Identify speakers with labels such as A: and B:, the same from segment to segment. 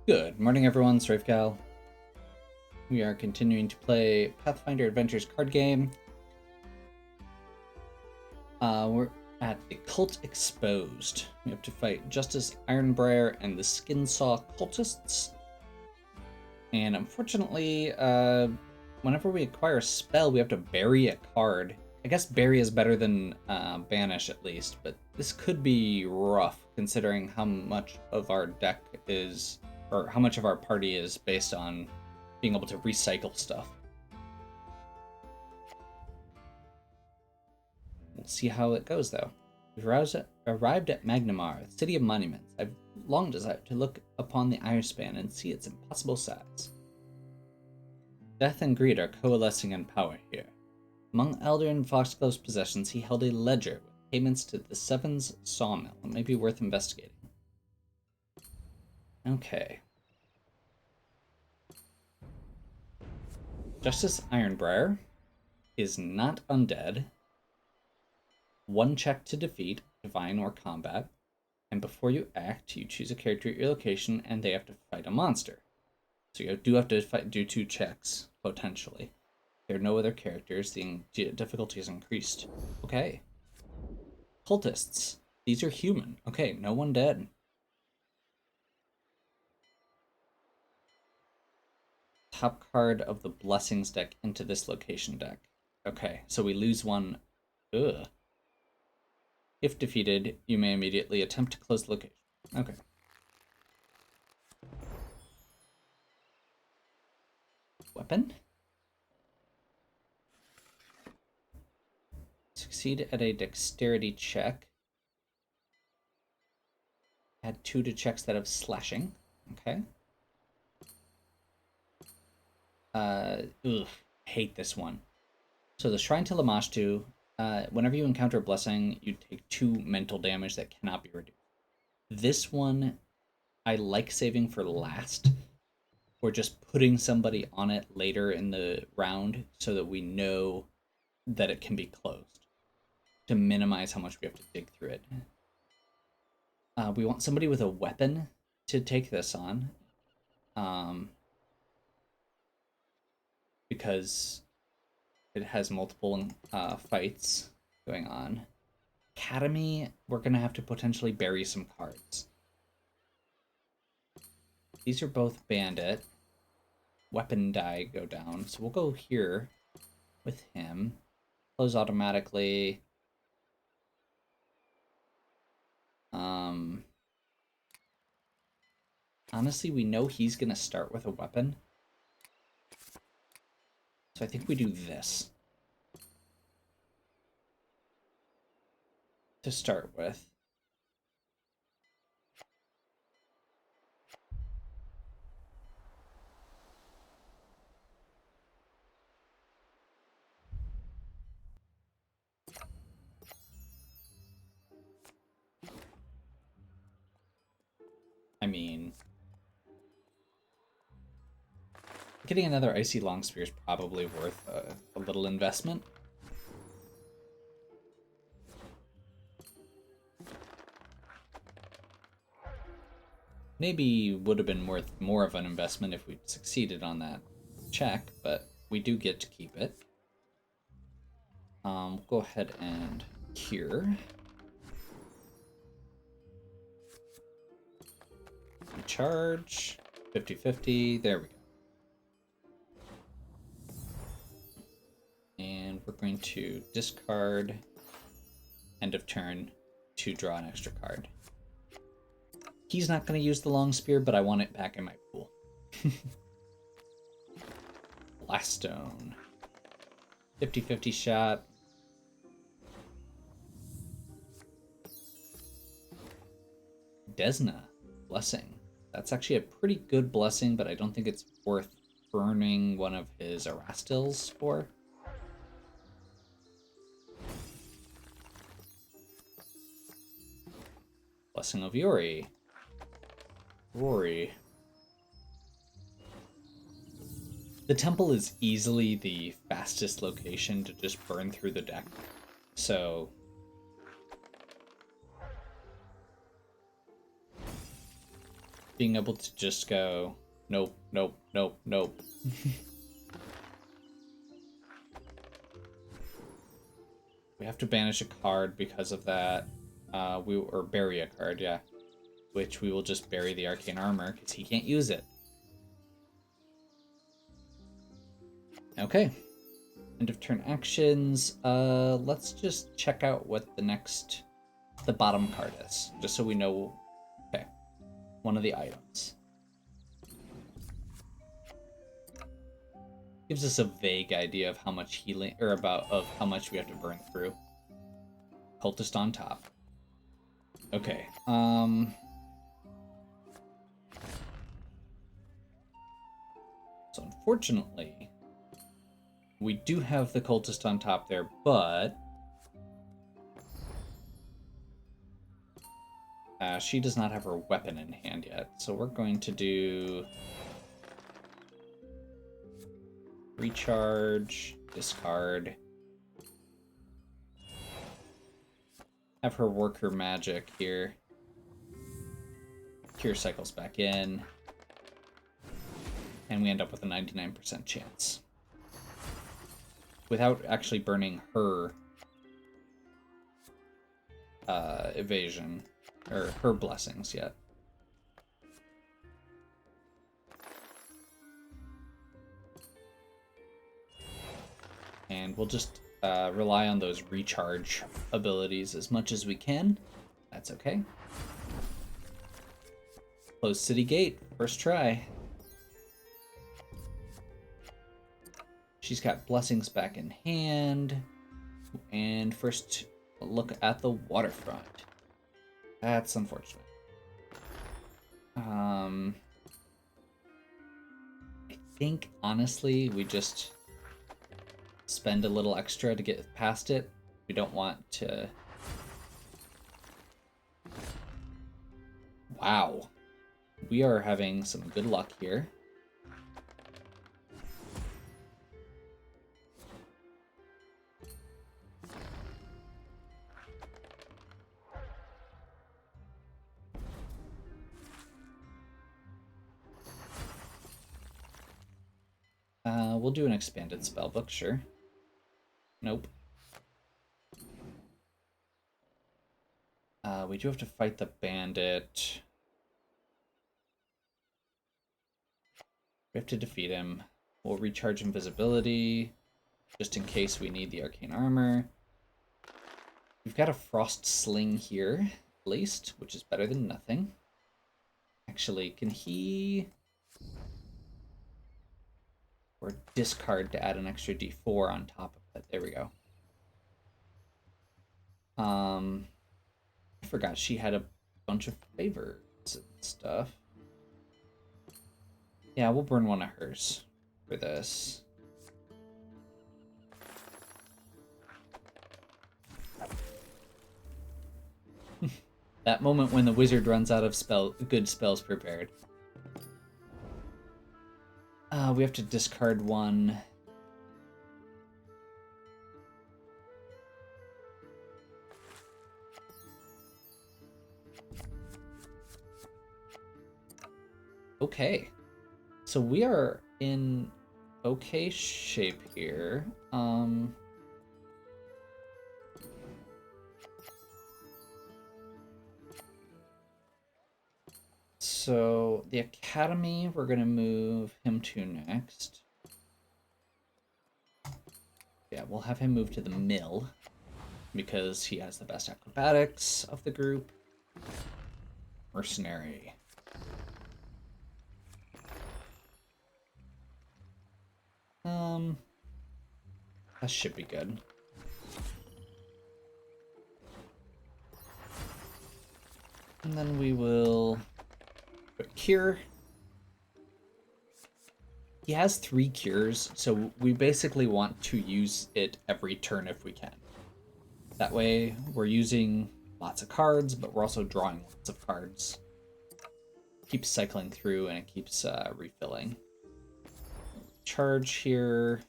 A: Good morning, everyone. Srafgal. We are continuing to play Pathfinder Adventures card game. We're at the Cult Exposed. We have to fight Justice Ironbriar and the Skinsaw Cultists. And unfortunately, whenever we acquire a spell, we have to bury a card. I guess bury is better than banish, at least, but this could be rough considering how much of our deck is, or how much of our party is based on being able to recycle stuff. We'll see how it goes, though. We've arrived at Magnamar, the city of monuments. I've long desired to look upon the Irespan and see its impossible size. Death and greed are coalescing in power here. Among Alduin Foxglove's possessions, he held a ledger with payments to the Sevens sawmill. It may be worth investigating. Okay. Justice Ironbriar is not undead. One check to defeat, divine or combat. And before you act, you choose a character at your location and they have to fight a monster. So you do have to do 2 checks, potentially. There are no other characters, the difficulty is increased. Okay. Cultists. These are human. Okay, no one dead. Top card of the Blessings deck into this location deck. Okay, so we lose one. Ugh. If defeated, you may immediately attempt to close the location. Okay. Weapon? Succeed at a dexterity check. Add 2 to checks that have slashing. Okay. Hate this one. So the Shrine to Lamashtu, whenever you encounter a blessing, you take 2 mental damage that cannot be reduced. This one, I like saving for last, or just putting somebody on it later in the round so that we know that it can be closed, to minimize how much we have to dig through it. We want somebody with a weapon to take this on. Because it has multiple fights going on. Academy, we're going to have to potentially bury some cards. These are both bandit. Weapon die go down. So we'll go here with him. Close automatically. Honestly, we know he's going to start with a weapon. So I think we do this to start with. I mean, getting another Icy Longspear is probably worth a little investment. Maybe would have been worth more of an investment if we'd succeeded on that check, but we do get to keep it. We'll go ahead and cure. Charge. 50-50. There we go. And we're going to discard end of turn to draw an extra card. He's not going to use the long spear, but I want it back in my pool. Blaststone. 50-50 shot. Desna. Blessing. That's actually a pretty good blessing, but I don't think it's worth burning one of his Erastils for. Blessing of Yori. Rory. The temple is easily the fastest location to just burn through the deck. So being able to just go, nope, nope, nope, nope. We have to banish a card because of that. Or bury a card, yeah. Which we will just bury the arcane armor because he can't use it. Okay. End of turn actions. Let's just check out what the bottom card is, just so we know. Okay, one of the items gives us a vague idea of how much healing, or of how much we have to burn through. Cultist on top. Okay. So unfortunately, we do have the cultist on top there, but she does not have her weapon in hand yet. So we're going to do recharge, discard, have her work her magic here. Cure cycles back in, and we end up with a 99% chance. Without actually burning her evasion, or her blessings yet. And we'll just rely on those recharge abilities as much as we can. That's okay. Close city gate, first try. She's got blessings back in hand. And first look at the waterfront. That's unfortunate. I think, honestly, we just spend a little extra to get past it. We don't want to... Wow. We are having some good luck here. We'll do an expanded spellbook, sure. Nope. We do have to fight the bandit. We have to defeat him. We'll recharge invisibility, just in case we need the arcane armor. We've got a frost sling here, at least, which is better than nothing. Actually, can he... Or discard to add an extra d4 on top of it. There we go. I forgot she had a bunch of favors and stuff. Yeah, we'll burn one of hers for this. That moment when the wizard runs out of good spells prepared. We have to discard one. Okay. So we are in okay shape here. So the academy, we're going to move him to next. Yeah, we'll have him move to the mill because he has the best acrobatics of the group. Mercenary. That should be good. And then we will put cure. He has 3 cures, so we basically want to use it every turn if we can. That way, we're using lots of cards, but we're also drawing lots of cards. Keeps cycling through and it keeps refilling. Charge here.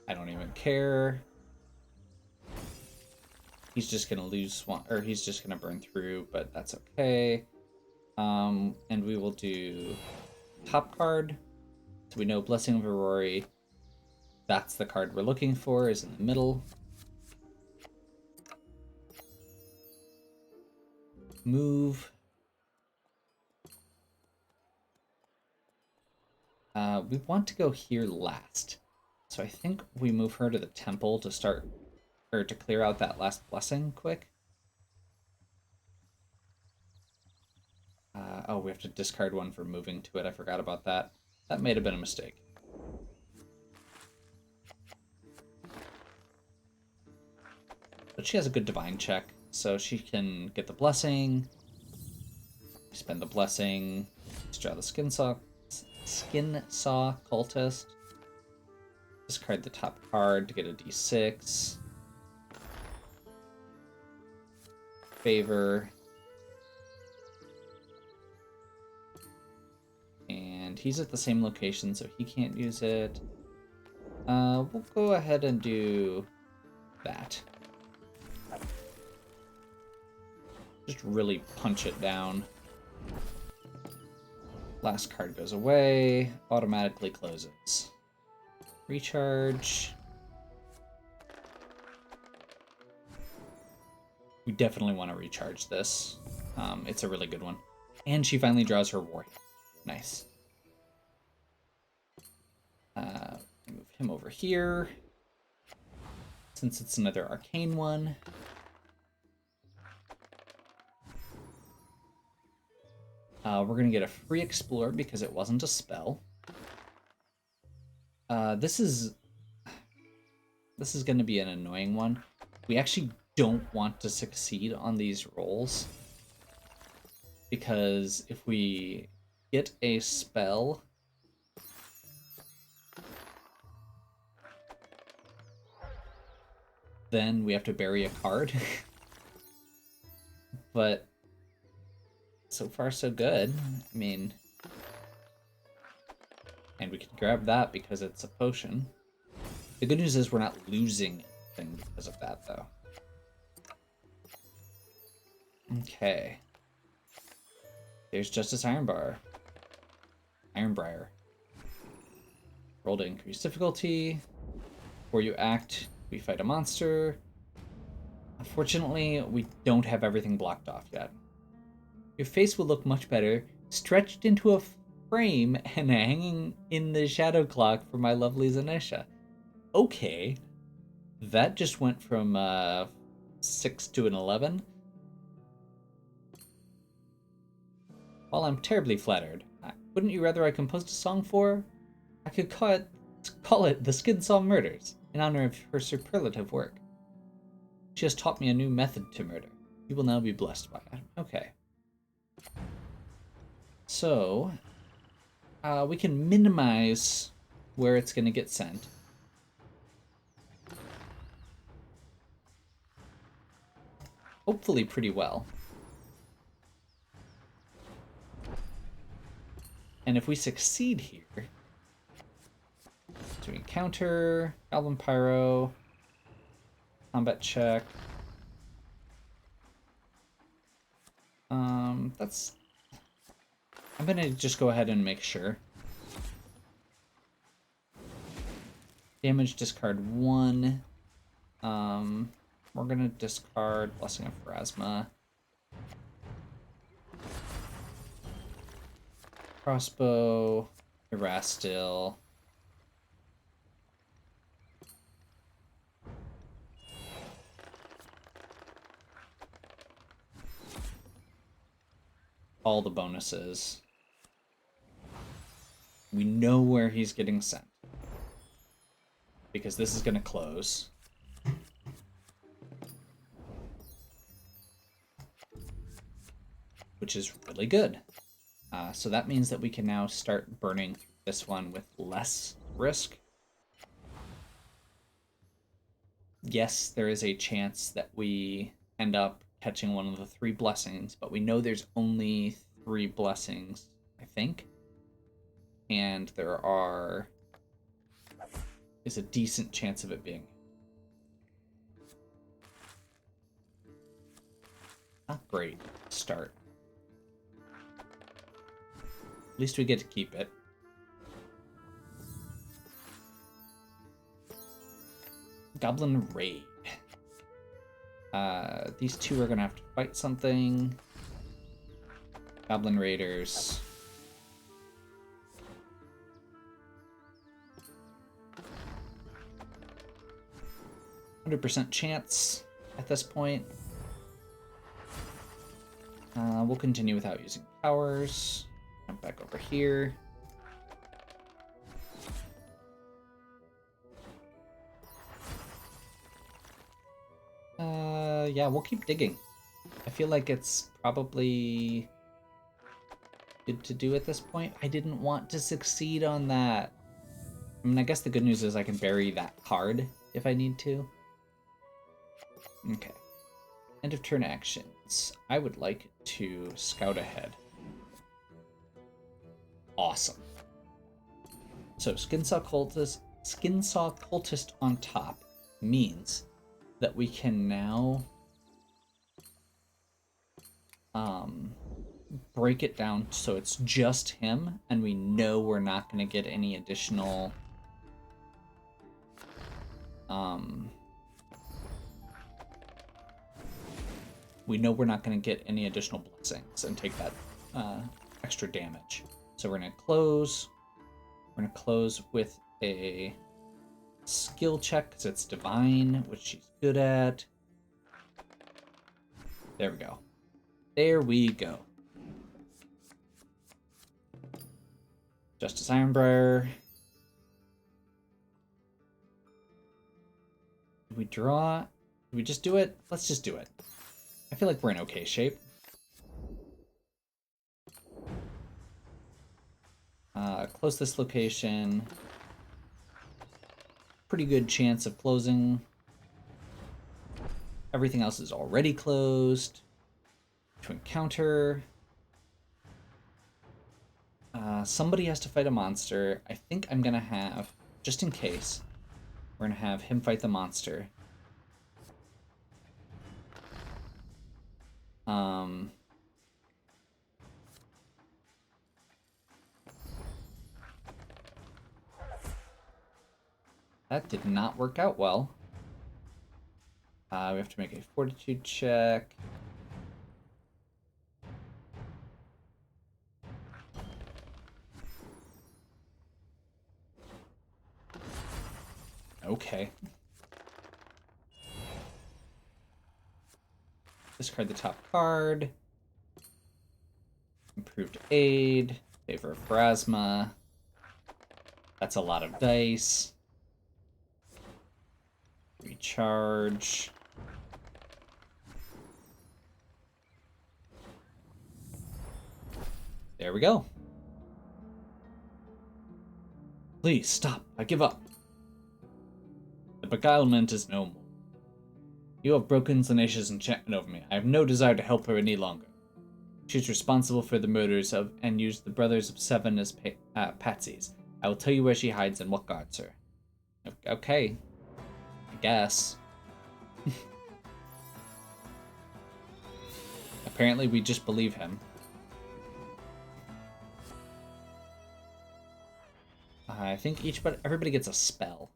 A: I don't even care. He's just gonna lose one, or he's just gonna burn through, but that's okay. And we will do top card. So we know Blessing of Aurori. That's the card we're looking for, is in the middle. Move. We want to go here last. So I think we move her to the temple to start, or to clear out that last blessing quick. Oh, we have to discard one for moving to it. I forgot about that. That may have been a mistake. But she has a good divine check, so she can get the blessing, spend the blessing, draw the skin saw cultist, discard the top card to get a d6, favor, and he's at the same location, so he can't use it. We'll go ahead and do that. Just really punch it down. Last card goes away, automatically closes. Recharge. We definitely want to recharge this. It's a really good one. And she finally draws her warrior. Nice. Move him over here. Since it's another arcane one. We're going to get a free explore because it wasn't a spell. This is going to be an annoying one. We actually don't want to succeed on these rolls, because if we get a spell, then we have to bury a card. But so far so good. I mean, and we can grab that because it's a potion. The good news is we're not losing anything because of that, though. Okay. There's Justice Ironbriar. Roll to increase difficulty. Before you act, we fight a monster. Unfortunately, we don't have everything blocked off yet. Your face will look much better, stretched into a frame and hanging in the shadow clock for my lovely Zanisha. Okay. That just went from 6 to an 11. While I'm terribly flattered, wouldn't you rather I composed a song for her? I could call it The Skinsaw Murders, in honor of her superlative work. She has taught me a new method to murder. You will now be blessed by it. Okay. So, we can minimize where it's going to get sent. Hopefully pretty well. And if we succeed here, doing counter, Album Pyro, combat check. That's... I'm gonna just go ahead and make sure. Damage, discard 1. We're gonna discard Blessing of Pharasma. Crossbow, Erastil. All the bonuses. We know where he's getting sent, because this is going to close. Which is really good. So that means that we can now start burning this one with less risk. Yes, there is a chance that we end up catching one of the 3 blessings, but we know there's only 3 blessings, I think. And is a decent chance of it being. Not great start. At least we get to keep it. Goblin Raid. These two are gonna have to fight something. Goblin Raiders. %100% chance at this point. We'll continue without using powers. Jump back over here. Yeah, we'll keep digging. I feel like it's probably good to do at this point. I didn't want to succeed on that. I mean, I guess the good news is I can bury that card if I need to. Okay. End of turn actions. I would like to scout ahead. Awesome. So Skinsaw Cultist on top means that we can now break it down so it's just him, and we know we're not going to get any additional blessings and take that extra damage. So we're going to close. We're going to close with a skill check because it's divine, which she's good at. There we go. There we go. Justice Ironbriar. Did we draw? Did we just do it? Let's just do it. I feel like we're in okay shape. Close this location. Pretty good chance of closing. Everything else is already closed. To encounter. Somebody has to fight a monster. I think I'm gonna have, just in case, we're gonna have him fight the monster. That did not work out well. We have to make a fortitude check. Okay. Discard the top card. Improved aid. Favor of Pharasma. That's a lot of dice. Recharge. There we go. Please stop. I give up. The beguilement is no more. You have broken Slaneish's enchantment over me. I have no desire to help her any longer. She's responsible for the murders of and used the Brothers of Seven as patsies. I will tell you where she hides and what guards her. Okay. I guess. Apparently we just believe him. I think everybody gets a spell.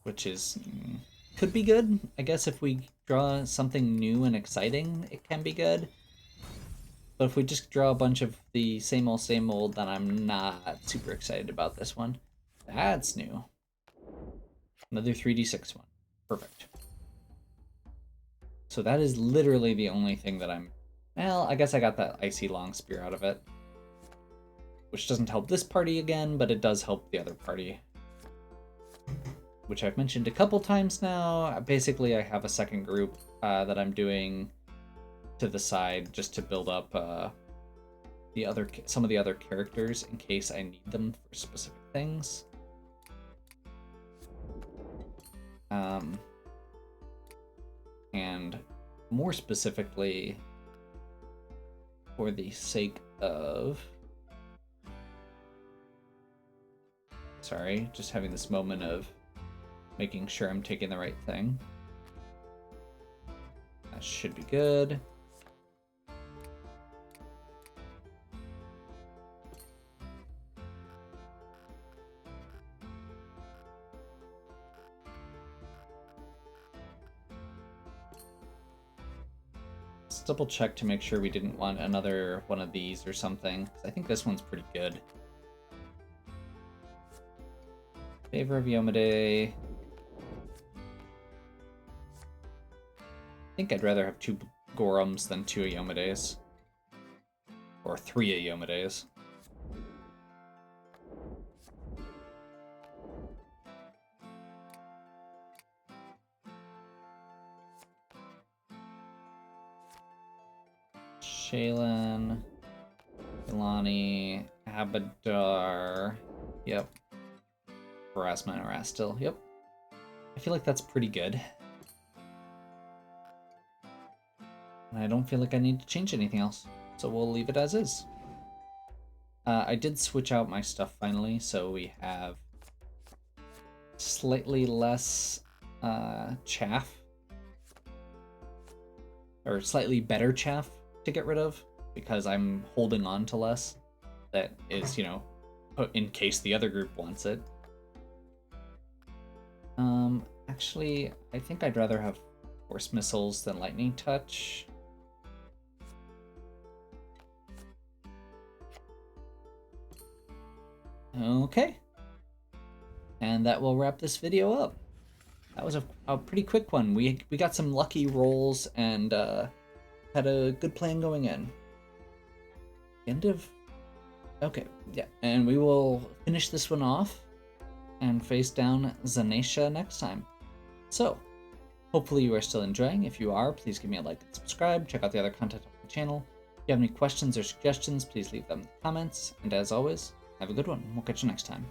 A: Which is... could be good. I guess if we draw something new and exciting, it can be good. But if we just draw a bunch of the same old, then I'm not super excited about this one. That's new. Another 3d6 one. Perfect. So that is literally the only thing that I'm... Well, I guess I got that Icy Long Spear out of it. Which doesn't help this party again, but it does help the other party. Which I've mentioned a couple times now. Basically, I have a second group that I'm doing to the side just to build up some of the other characters in case I need them for specific things. And more specifically, for the sake of... Sorry, just having this moment of making sure I'm taking the right thing. That should be good. Let's double check to make sure we didn't want another one of these or something. I think this one's pretty good. Favor of Yomade. I think I'd rather have 2 Gorums than 2 Yomades. Or 3 Yomades. Shaylin, Ilani, Abadar. Yep. Erasma and Erastil. Yep. I feel like that's pretty good. And I don't feel like I need to change anything else. So we'll leave it as is. I did switch out my stuff finally, so we have slightly less chaff. Or slightly better chaff to get rid of, because I'm holding on to less. That is, you know, put in case the other group wants it. Actually, I think I'd rather have Force Missiles than Lightning Touch. Okay. And that will wrap this video up. That was a pretty quick one. We got some lucky rolls and had a good plan going in. End of... Okay, yeah. And we will finish this one off and face down Zanesha next time. So, hopefully you are still enjoying. If you are, please give me a like and subscribe. Check out the other content on the channel. If you have any questions or suggestions, please leave them in the comments. And as always, have a good one. We'll catch you next time.